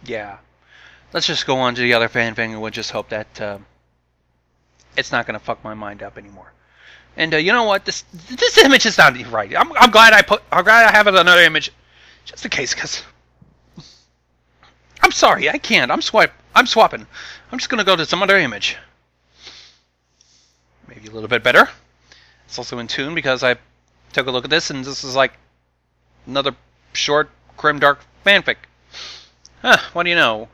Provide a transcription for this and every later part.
Yeah. Let's just go on to the other fanfic and we'll just hope that it's not going to fuck my mind up anymore. And you know what? This image is not right. I'm glad I have another image just in case, because I'm sorry, I can't. I'm swapping. I'm just going to go to some other image. Maybe a little bit better. It's also in tune because I took a look at this and this is like another short grimdark fanfic. Huh, what do you know?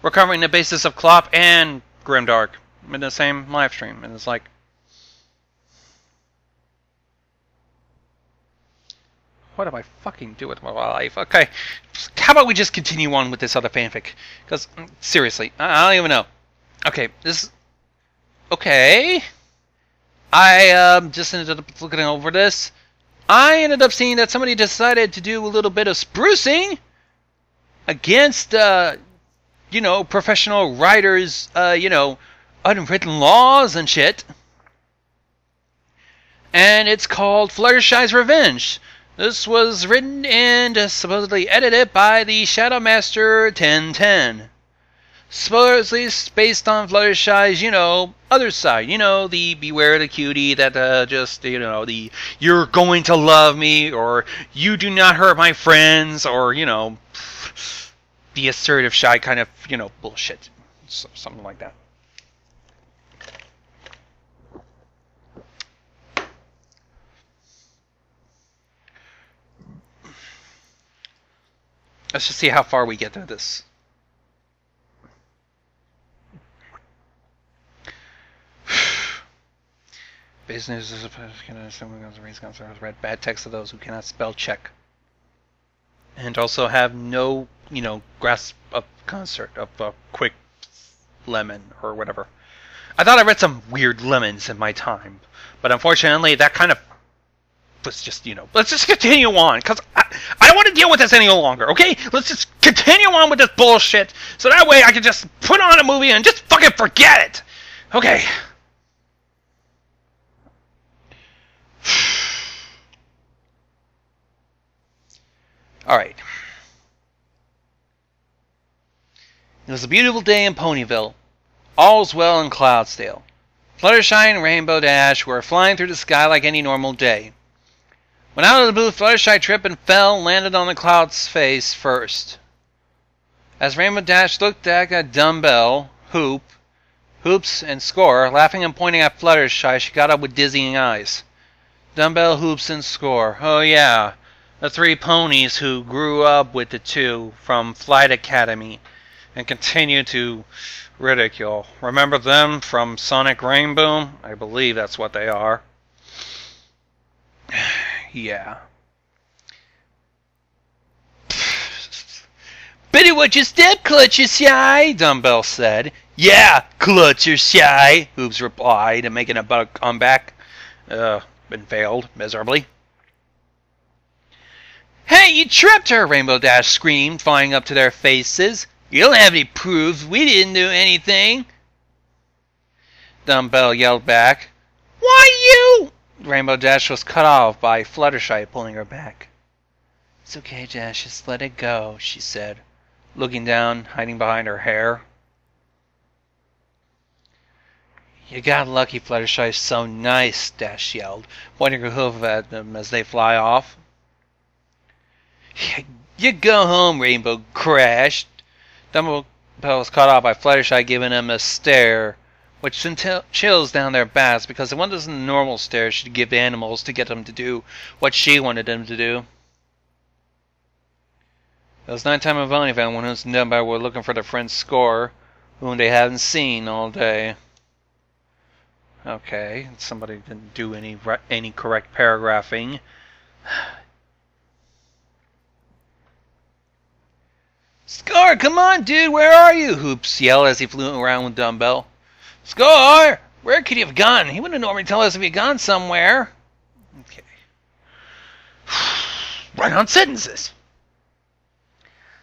We're covering the basis of Clop and grimdark in the same live stream, and it's like, what am I fucking doing with my life? Okay, how about we just continue on with this other fanfic? Because seriously, I don't even know. Okay, this. Okay, I just ended up looking over this. I ended up seeing that somebody decided to do a little bit of sprucing against, you know, professional writers, you know, unwritten laws and shit. And it's called Fluttershy's Revenge. This was written and supposedly edited by the Shadow Master 1010. Supposedly it's based on Fluttershy's, you know, other side. You know, the beware the cutie that just, you know, the you're going to love me, or you do not hurt my friends, or, you know, the assertive shy kind of, you know, bullshit. So, something like that. Let's just see how far we get through this. Business is read bad text of those who cannot spell check. And also have no, you know, grasp of concert of a quick lemon or whatever. I thought I read some weird lemons in my time, but unfortunately that kind of was just, you know, let's just continue on, because I don't want to deal with this any longer, okay? Let's just continue on with this bullshit, so that way I can just put on a movie and just fucking forget it. Okay. Alright. It was a beautiful day in Ponyville. All's well in Cloudsdale. Fluttershy and Rainbow Dash were flying through the sky like any normal day. When out of the blue, Fluttershy tripped and fell, landed on the cloud's face first. As Rainbow Dash looked at Dumbbell, Hoops, and Score, laughing and pointing at Fluttershy, she got up with dizzying eyes. Dumbbell, Hoops, and Score. Oh yeah, the three ponies who grew up with the two from Flight Academy and continue to ridicule. Remember them from Sonic Rainbow? I believe that's what they are. Yeah. Better watch your step, Fluttershy, Dumbbell said. Yeah, Fluttershy, Hoops replied, and making about a comeback. Been failed miserably. Hey, you tripped her, Rainbow Dash screamed, flying up to their faces. You don't have any proof. We didn't do anything. Dumbbell yelled back. Why you? Rainbow Dash was cut off by Fluttershy pulling her back. It's okay, Dash. Just let it go, she said, looking down, hiding behind her hair. You got lucky, Fluttershy's so nice, Dash yelled, pointing her hoof at them as they fly off. You go home, Rainbow crashed. Dumbbell was caught off by Fluttershy giving him a stare, which sent chills down their backs because it wasn't a normal stare she'd give animals to get them to do what she wanted them to do. It was nighttime in Ponyville when Hoops and Dumbbell were looking for their friend Score, whom they hadn't seen all day. Okay, somebody didn't do any correct paragraphing. Score, come on, dude, where are you? Hoops yelled as he flew around with Dumbbell. Score, where could you have gone? He wouldn't normally tell us if he'd gone somewhere. Okay. Run on sentences.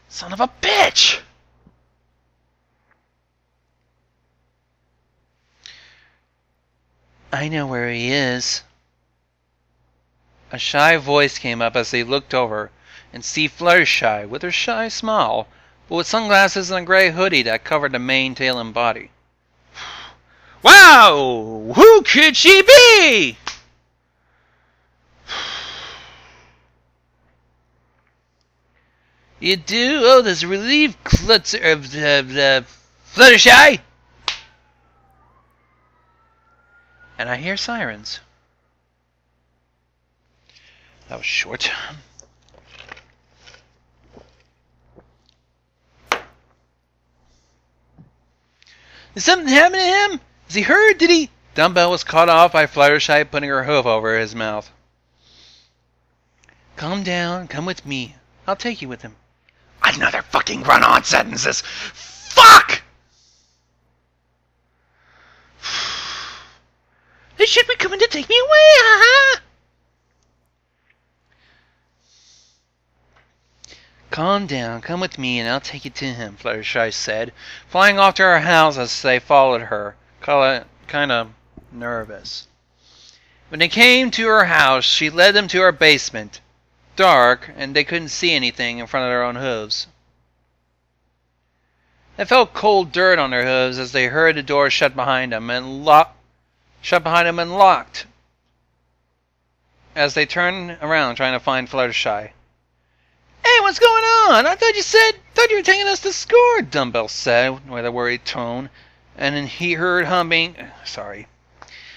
Son of a bitch. I know where he is. A shy voice came up as they looked over and see Fluttershy, with her shy smile, but with sunglasses and a gray hoodie that covered the mane, tail, and body. Wow! Who could she be? You do? Oh, this relieved Fluttershy? And I hear sirens. That was short. Did something happen to him? Is he hurt? Did he? Dumbbell was caught off by Fluttershy putting her hoof over his mouth. Calm down. Come with me. I'll take you with him. Another fucking run-on sentences. Fuck! They should be coming to take me away, Calm down, come with me and I'll take you to him, Fluttershy said, flying off to her house as they followed her, kinda nervous. When they came to her house, she led them to her basement. Dark, and they couldn't see anything in front of their own hooves. They felt cold dirt on their hooves as they heard the door shut behind them and locked. As they turned around trying to find Fluttershy. Hey, what's going on? I thought you were taking us to score, Dumbbell said with a worried tone, and then he heard humming. Sorry.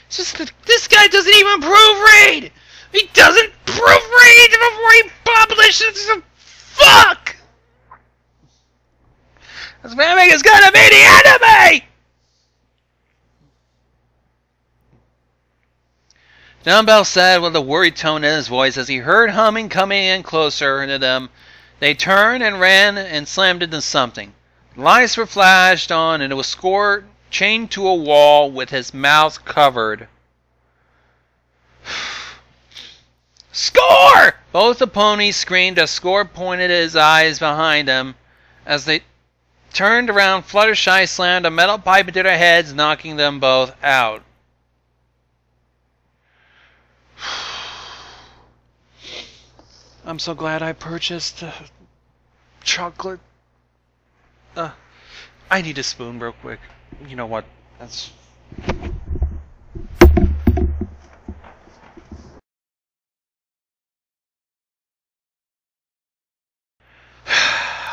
It's just that this guy doesn't even proofread! He doesn't proofread before he publishes! Fuck! This fanfic is gonna be the enemy! Dumbbell said with a worried tone in his voice as he heard humming coming in closer to them. They turned and ran and slammed into something. Lights were flashed on and it was Score chained to a wall with his mouth covered. Score! Both the ponies screamed as Score pointed his eyes behind them. As they turned around, Fluttershy slammed a metal pipe into their heads, knocking them both out. I'm so glad I purchased chocolate. I need a spoon real quick. You know what? That's...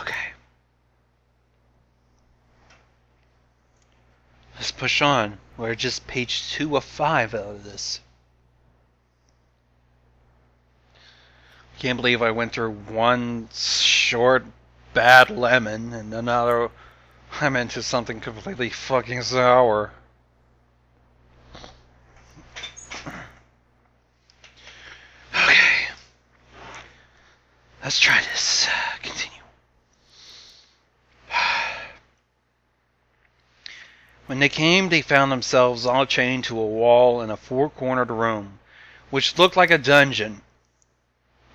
Okay. Let's push on. We're just page 2 of 5 out of this. Can't believe I went through one short bad lemon and another I'm into something completely fucking sour. Okay. Let's try this. Continue. When they came, they found themselves all chained to a wall in a four-cornered room, which looked like a dungeon.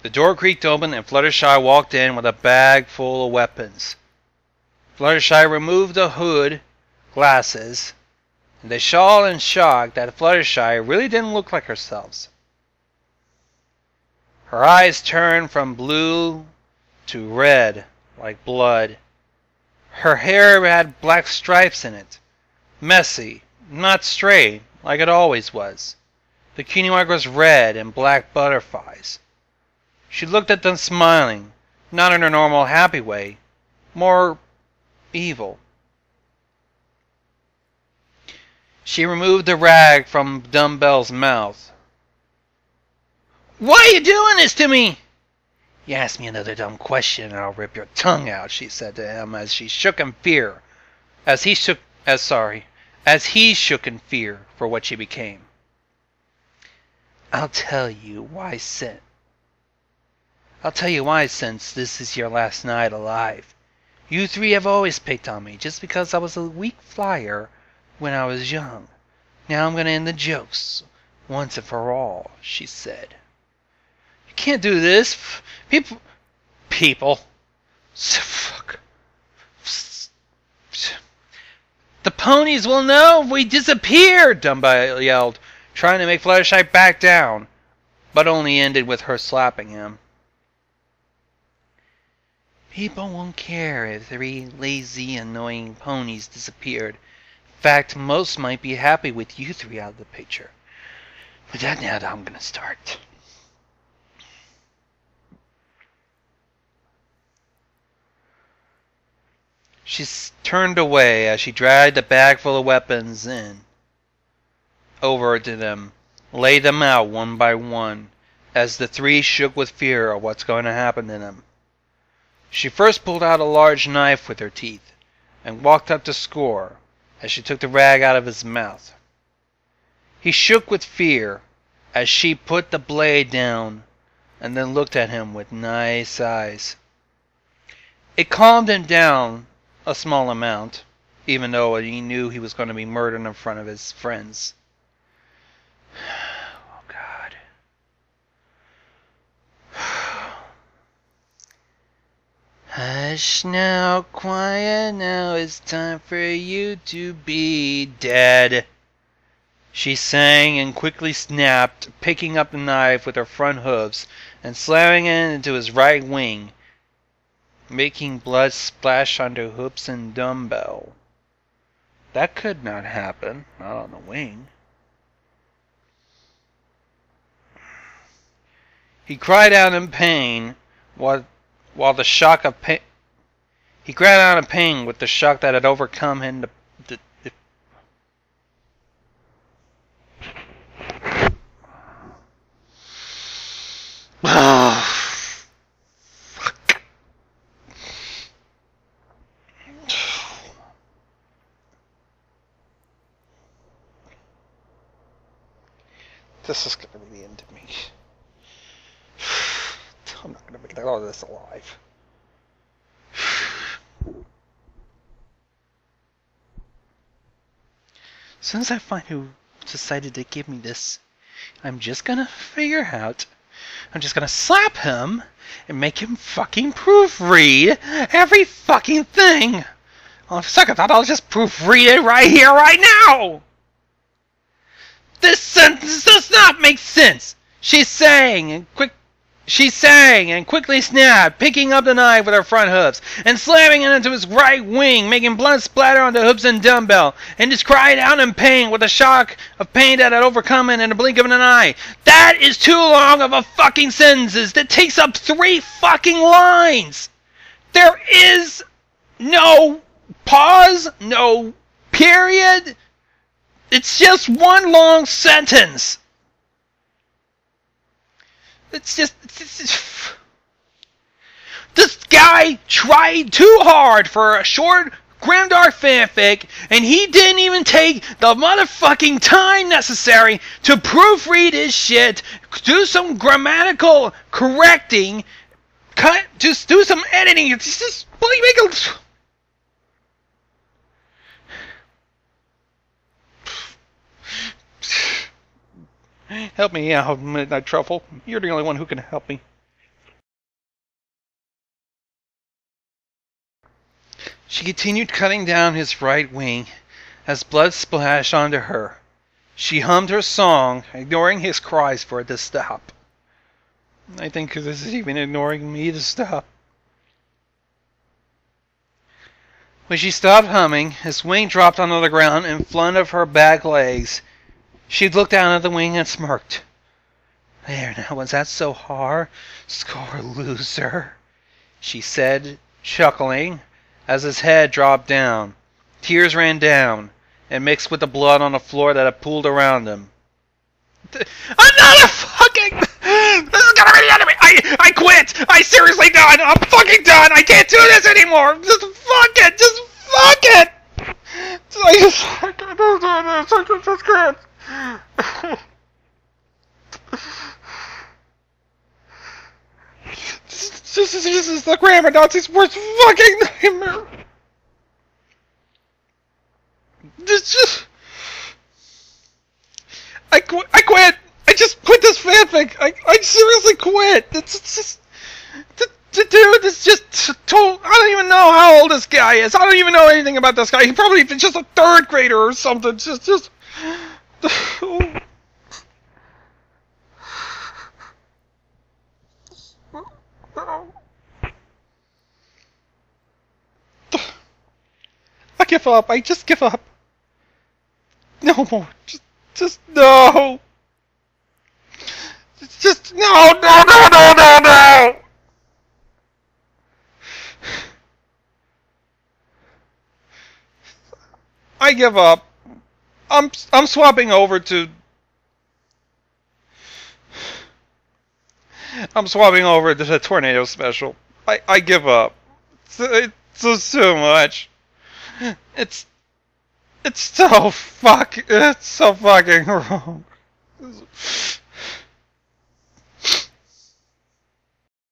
The door creaked open and Fluttershy walked in with a bag full of weapons. Fluttershy removed the hood, glasses, and they saw in shock that Fluttershy really didn't look like herself. Her eyes turned from blue to red, like blood. Her hair had black stripes in it. Messy, not straight, like it always was. The bikini mark was red and black butterflies. She looked at them smiling, not in her normal happy way, more evil. She removed the rag from Dumbbell's mouth. Why are you doing this to me? You ask me another dumb question and I'll rip your tongue out, she said to him as she shook in fear. As he shook in fear for what she became. I'll tell you why since this is your last night alive. You three have always picked on me just because I was a weak flyer when I was young. Now I'm going to end the jokes once and for all, she said. You can't do this. People. Fuck. The ponies will know if we disappear, Dumbbell yelled, trying to make Fluttershy back down, but only ended with her slapping him. People won't care if 3 lazy, annoying ponies disappeared. In fact, most might be happy with you 3 out of the picture. With that now, I'm gonna start. She turned away as she dragged the bag full of weapons in over to them, laid them out one by one, as the 3 shook with fear of what's going to happen to them. She first pulled out a large knife with her teeth, and walked up to Score as she took the rag out of his mouth. He shook with fear as she put the blade down, and then looked at him with nice eyes. It calmed him down a small amount, even though he knew he was going to be murdered in front of his friends. Oh, God. Hush now, quiet now, it's time for you to be dead. She sang and quickly snapped, picking up the knife with her front hooves and slamming it into his right wing, making blood splash onto hoops and dumbbell. That could not happen, not on the wing. He cried out in pain while the shock of pain. He cried out in pain with the shock that had overcome him. Fuck. This is going to be the end of me. I'm not going to make it out of this alive. As soon as I find who decided to give me this, I'm just going to figure out. I'm just going to slap him and make him fucking proofread every fucking thing. On second thought, I'll just proofread it right here, right now. This sentence does not make sense. She sang and quickly snapped, picking up the knife with her front hooves and slamming it into his right wing, making blood splatter on the hoops and dumbbell, and just cried out in pain with a shock of pain that had overcome it in a blink of an eye. That is too long of a fucking sentence. That takes up 3 fucking lines. There is no pause, no period. It's just one long sentence. It's just this guy tried too hard for a short grimdark fanfic, and he didn't even take the motherfucking time necessary to proofread his shit, do some grammatical correcting, just do some editing. It's just make a. Help me out, Midnight Truffle. You're the only one who can help me. She continued cutting down his right wing as blood splashed onto her. She hummed her song, ignoring his cries for it to stop. I think this is even ignoring me to stop. When she stopped humming, his wing dropped onto the ground in front of her back legs. She looked down at the wing and smirked. There, now was that so hard? Score, loser, she said, chuckling, as his head dropped down. Tears ran down and mixed with the blood on the floor that had pooled around him. Another fucking... This is gonna be the end of me! I quit! I seriously done! I'm fucking done! I can't do this anymore! Just fuck it! Just fuck it! I can't do this! I just can't! This is the grammar Nazi's worst fucking nightmare. I quit. I just quit this fanfic. I seriously quit. It's just dude. It's just I don't even know how old this guy is. I don't even know anything about this guy. He probably just a 3rd grader or something. Just. give up. I just give up. No more. Just no. Just no. I give up. I'm swapping over to. I'm swapping over to the tornado special. I give up. It's too much. It's so fucking wrong.